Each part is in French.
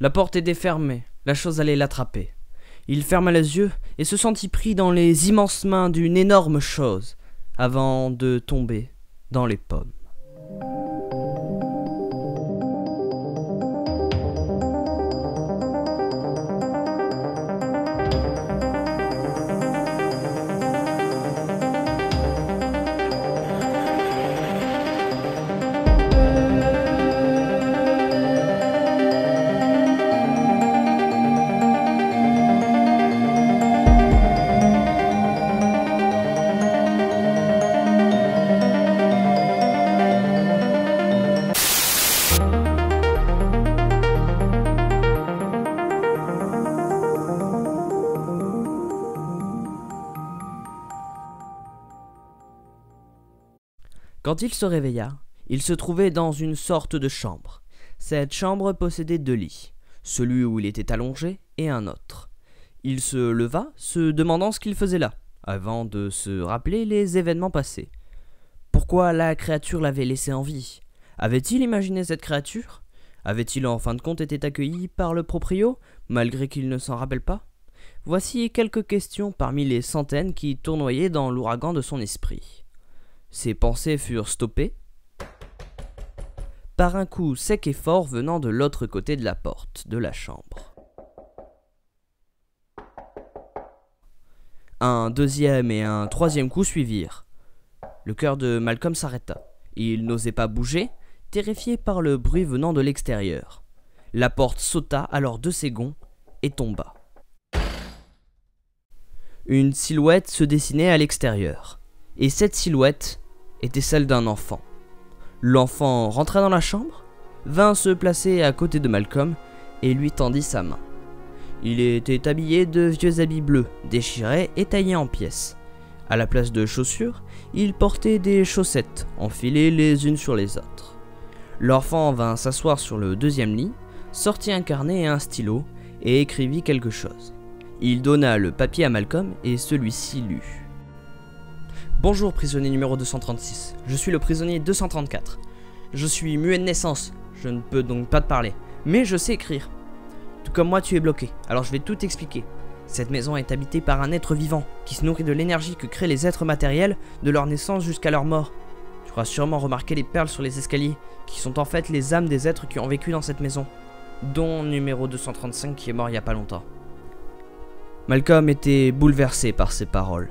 La porte était fermée, la chose allait l'attraper. Il ferma les yeux et se sentit pris dans les immenses mains d'une énorme chose, avant de tomber dans les pommes. Quand il se réveilla, il se trouvait dans une sorte de chambre. Cette chambre possédait 2 lits, celui où il était allongé et un autre. Il se leva, se demandant ce qu'il faisait là, avant de se rappeler les événements passés. Pourquoi la créature l'avait laissé en vie? Avait-il imaginé cette créature? Avait-il en fin de compte été accueilli par le proprio, malgré qu'il ne s'en rappelle pas? Voici quelques questions parmi les centaines qui tournoyaient dans l'ouragan de son esprit. Ses pensées furent stoppées par un coup sec et fort venant de l'autre côté de la porte de la chambre. Un deuxième et un troisième coup suivirent. Le cœur de Malcolm s'arrêta. Il n'osait pas bouger, terrifié par le bruit venant de l'extérieur. La porte sauta alors de ses gonds et tomba. Une silhouette se dessinait à l'extérieur. Et cette silhouette était celle d'un enfant. L'enfant rentra dans la chambre, vint se placer à côté de Malcolm et lui tendit sa main. Il était habillé de vieux habits bleus, déchirés et taillés en pièces. À la place de chaussures, il portait des chaussettes enfilées les unes sur les autres. L'enfant vint s'asseoir sur le deuxième lit, sortit un carnet et un stylo et écrivit quelque chose. Il donna le papier à Malcolm et celui-ci lut. Bonjour prisonnier numéro 236, je suis le prisonnier 234. Je suis muet de naissance, je ne peux donc pas te parler, mais je sais écrire. Tout comme moi tu es bloqué, alors je vais tout expliquer. Cette maison est habitée par un être vivant qui se nourrit de l'énergie que créent les êtres matériels de leur naissance jusqu'à leur mort. Tu auras sûrement remarqué les perles sur les escaliers, qui sont en fait les âmes des êtres qui ont vécu dans cette maison, dont numéro 235 qui est mort il y a pas longtemps. Malcolm était bouleversé par ces paroles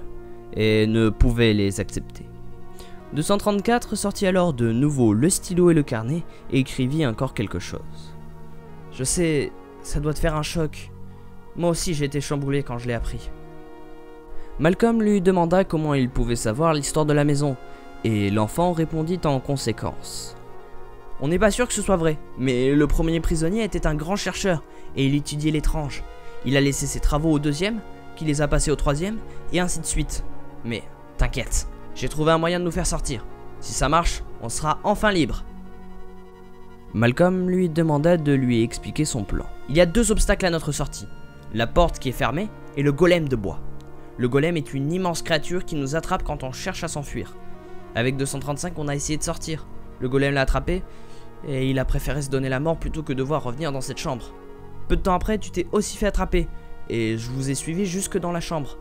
et ne pouvait les accepter. 234 sortit alors de nouveau le stylo et le carnet et écrivit encore quelque chose. Je sais, ça doit te faire un choc. Moi aussi j'ai été chamboulé quand je l'ai appris. Malcolm lui demanda comment il pouvait savoir l'histoire de la maison, et l'enfant répondit en conséquence. On n'est pas sûr que ce soit vrai, mais le premier prisonnier était un grand chercheur, et il étudiait l'étrange. Il a laissé ses travaux au deuxième, qui les a passés au troisième, et ainsi de suite. Mais t'inquiète, j'ai trouvé un moyen de nous faire sortir. Si ça marche, on sera enfin libre. Malcolm lui demanda de lui expliquer son plan. Il y a 2 obstacles à notre sortie. La porte qui est fermée et le golem de bois. Le golem est une immense créature qui nous attrape quand on cherche à s'enfuir. Avec 235, on a essayé de sortir. Le golem l'a attrapé et il a préféré se donner la mort plutôt que devoir revenir dans cette chambre. Peu de temps après, tu t'es aussi fait attraper et je vous ai suivi jusque dans la chambre.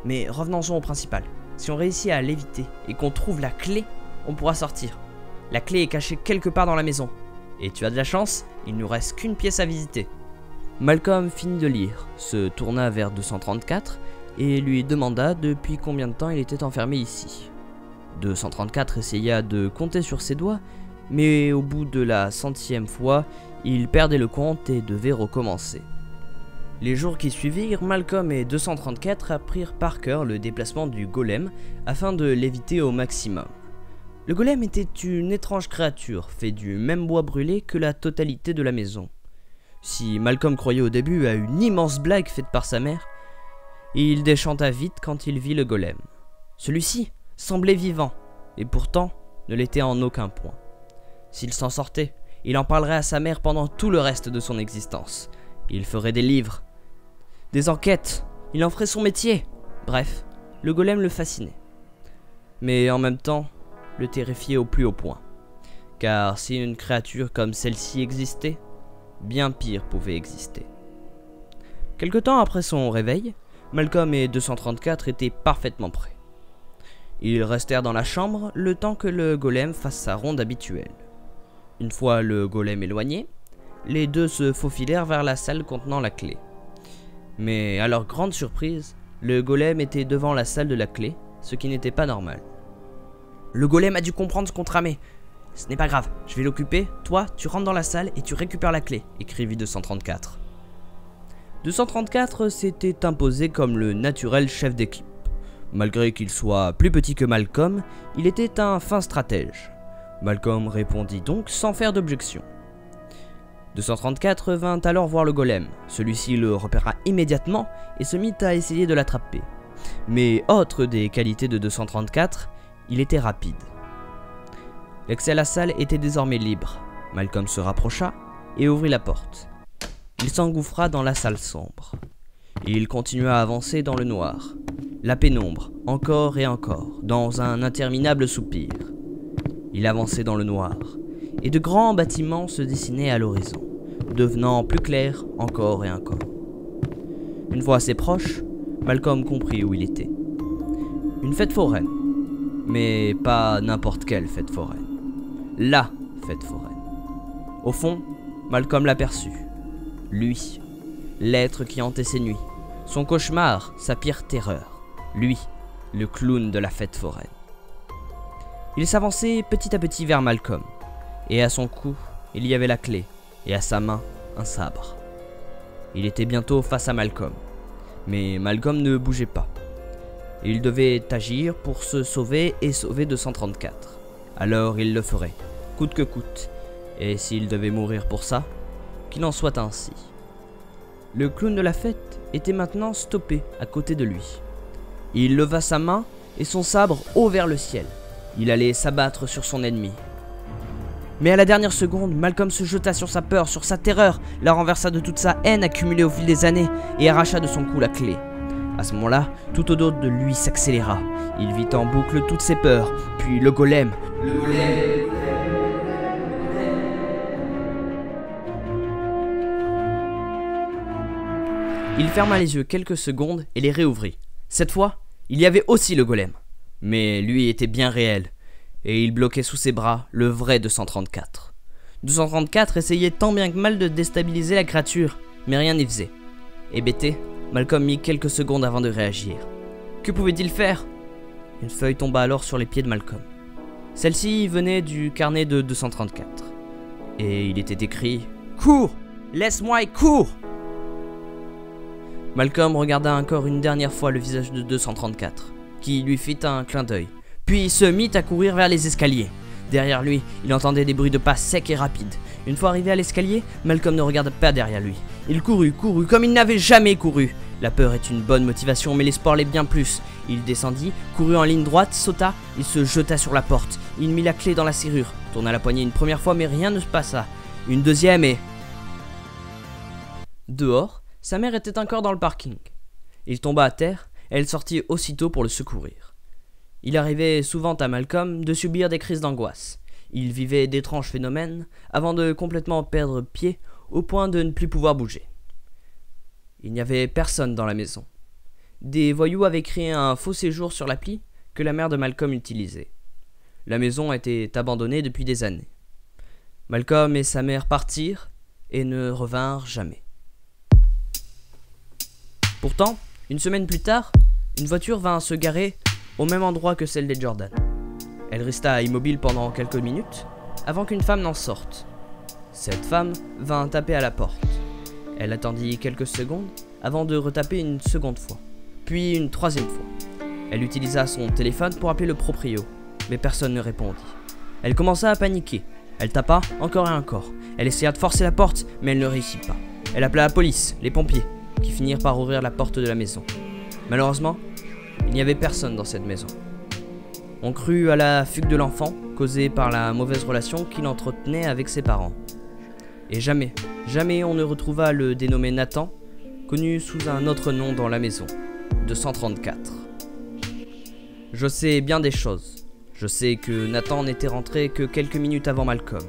Mais revenons-en au principal. Si on réussit à l'éviter et qu'on trouve la clé, on pourra sortir. La clé est cachée quelque part dans la maison. Et tu as de la chance, il ne nous reste qu'une pièce à visiter. Malcolm finit de lire, se tourna vers 234 et lui demanda depuis combien de temps il était enfermé ici. 234 essaya de compter sur ses doigts, mais au bout de la 100e fois, il perdait le compte et devait recommencer. Les jours qui suivirent, Malcolm et 234 apprirent par cœur le déplacement du golem afin de l'éviter au maximum. Le golem était une étrange créature, fait du même bois brûlé que la totalité de la maison. Si Malcolm croyait au début à une immense blague faite par sa mère, il déchanta vite quand il vit le golem. Celui-ci semblait vivant, et pourtant ne l'était en aucun point. S'il s'en sortait, il en parlerait à sa mère pendant tout le reste de son existence. Il ferait des livres, des enquêtes, il en ferait son métier. Bref, le golem le fascinait. Mais en même temps, le terrifiait au plus haut point. Car si une créature comme celle-ci existait, bien pire pouvait exister. Quelque temps après son réveil, Malcolm et 234 étaient parfaitement prêts. Ils restèrent dans la chambre le temps que le golem fasse sa ronde habituelle. Une fois le golem éloigné, les deux se faufilèrent vers la salle contenant la clé. Mais à leur grande surprise, le golem était devant la salle de la clé, ce qui n'était pas normal. Le golem a dû comprendre ce qu'on tramait. Ce n'est pas grave, je vais l'occuper. Toi, tu rentres dans la salle et tu récupères la clé, écrivit 234. 234 s'était imposé comme le naturel chef d'équipe. Malgré qu'il soit plus petit que Malcolm, il était un fin stratège. Malcolm répondit donc sans faire d'objection. 234 vint alors voir le golem. Celui-ci le repéra immédiatement et se mit à essayer de l'attraper. Mais autre des qualités de 234, il était rapide. L'accès à la salle était désormais libre. Malcolm se rapprocha et ouvrit la porte. Il s'engouffra dans la salle sombre. Et il continua à avancer dans le noir. La pénombre, encore et encore, dans un interminable soupir. Il avançait dans le noir, et de grands bâtiments se dessinaient à l'horizon, devenant plus clairs encore et encore. Une fois assez proche, Malcolm comprit où il était. Une fête foraine, mais pas n'importe quelle fête foraine. La fête foraine. Au fond, Malcolm l'aperçut. Lui, l'être qui hantait ses nuits, son cauchemar, sa pire terreur. Lui, le clown de la fête foraine. Il s'avançait petit à petit vers Malcolm, et à son cou, il y avait la clé, et à sa main, un sabre. Il était bientôt face à Malcolm, mais Malcolm ne bougeait pas. Il devait agir pour se sauver et sauver 234. Alors il le ferait, coûte que coûte, et s'il devait mourir pour ça, qu'il en soit ainsi. Le clown de la fête était maintenant stoppé à côté de lui. Il leva sa main et son sabre haut vers le ciel. Il allait s'abattre sur son ennemi. Mais à la dernière seconde, Malcolm se jeta sur sa peur, sur sa terreur, la renversa de toute sa haine accumulée au fil des années et arracha de son cou la clé. À ce moment-là, tout autour de lui s'accéléra. Il vit en boucle toutes ses peurs, puis le golem. Il ferma les yeux quelques secondes et les réouvrit. Cette fois, il y avait aussi le golem. Mais lui était bien réel, et il bloquait sous ses bras le vrai 234. 234 essayait tant bien que mal de déstabiliser la créature, mais rien n'y faisait. Hébété, Malcolm mit quelques secondes avant de réagir. Que pouvait-il faire? Une feuille tomba alors sur les pieds de Malcolm. Celle-ci venait du carnet de 234. Et il était écrit « Cours! Laisse-moi et cours !» Malcolm regarda encore une dernière fois le visage de 234, qui lui fit un clin d'œil, puis se mit à courir vers les escaliers. Derrière lui, il entendait des bruits de pas secs et rapides. Une fois arrivé à l'escalier, Malcolm ne regarda pas derrière lui. Il courut comme il n'avait jamais couru. La peur est une bonne motivation, mais l'espoir l'est bien plus. Il descendit, courut en ligne droite, sauta, il se jeta sur la porte. Il mit la clé dans la serrure, tourna la poignée une première fois, mais rien ne se passa. Une deuxième et... Dehors, sa mère était encore dans le parking. Il tomba à terre, et elle sortit aussitôt pour le secourir. Il arrivait souvent à Malcolm de subir des crises d'angoisse. Il vivait d'étranges phénomènes avant de complètement perdre pied au point de ne plus pouvoir bouger. Il n'y avait personne dans la maison. Des voyous avaient créé un faux séjour sur l'appli que la mère de Malcolm utilisait. La maison était abandonnée depuis des années. Malcolm et sa mère partirent et ne revinrent jamais. Pourtant, une semaine plus tard, une voiture vint se garer au même endroit que celle des Jordan. Elle resta immobile pendant quelques minutes avant qu'une femme n'en sorte. Cette femme vint taper à la porte. Elle attendit quelques secondes avant de retaper une seconde fois, puis une troisième fois. Elle utilisa son téléphone pour appeler le proprio, mais personne ne répondit. Elle commença à paniquer. Elle tapa encore et encore. Elle essaya de forcer la porte, mais elle ne réussit pas. Elle appela la police, les pompiers, qui finirent par ouvrir la porte de la maison. Malheureusement, il n'y avait personne dans cette maison. On crut à la fugue de l'enfant, causée par la mauvaise relation qu'il entretenait avec ses parents. Et jamais on ne retrouva le dénommé Nathan, connu sous un autre nom dans la maison, 234. Je sais bien des choses. Je sais que Nathan n'était rentré que quelques minutes avant Malcolm.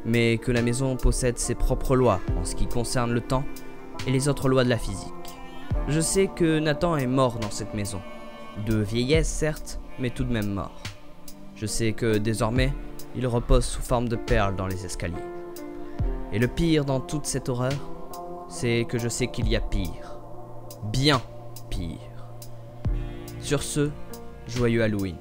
mais que la maison possède ses propres lois en ce qui concerne le temps et les autres lois de la physique. Je sais que Nathan est mort dans cette maison. De vieillesse certes, mais tout de même mort. Je sais que désormais, il repose sous forme de perles dans les escaliers. Et le pire dans toute cette horreur, c'est que je sais qu'il y a pire. Bien pire. Sur ce, joyeux Halloween.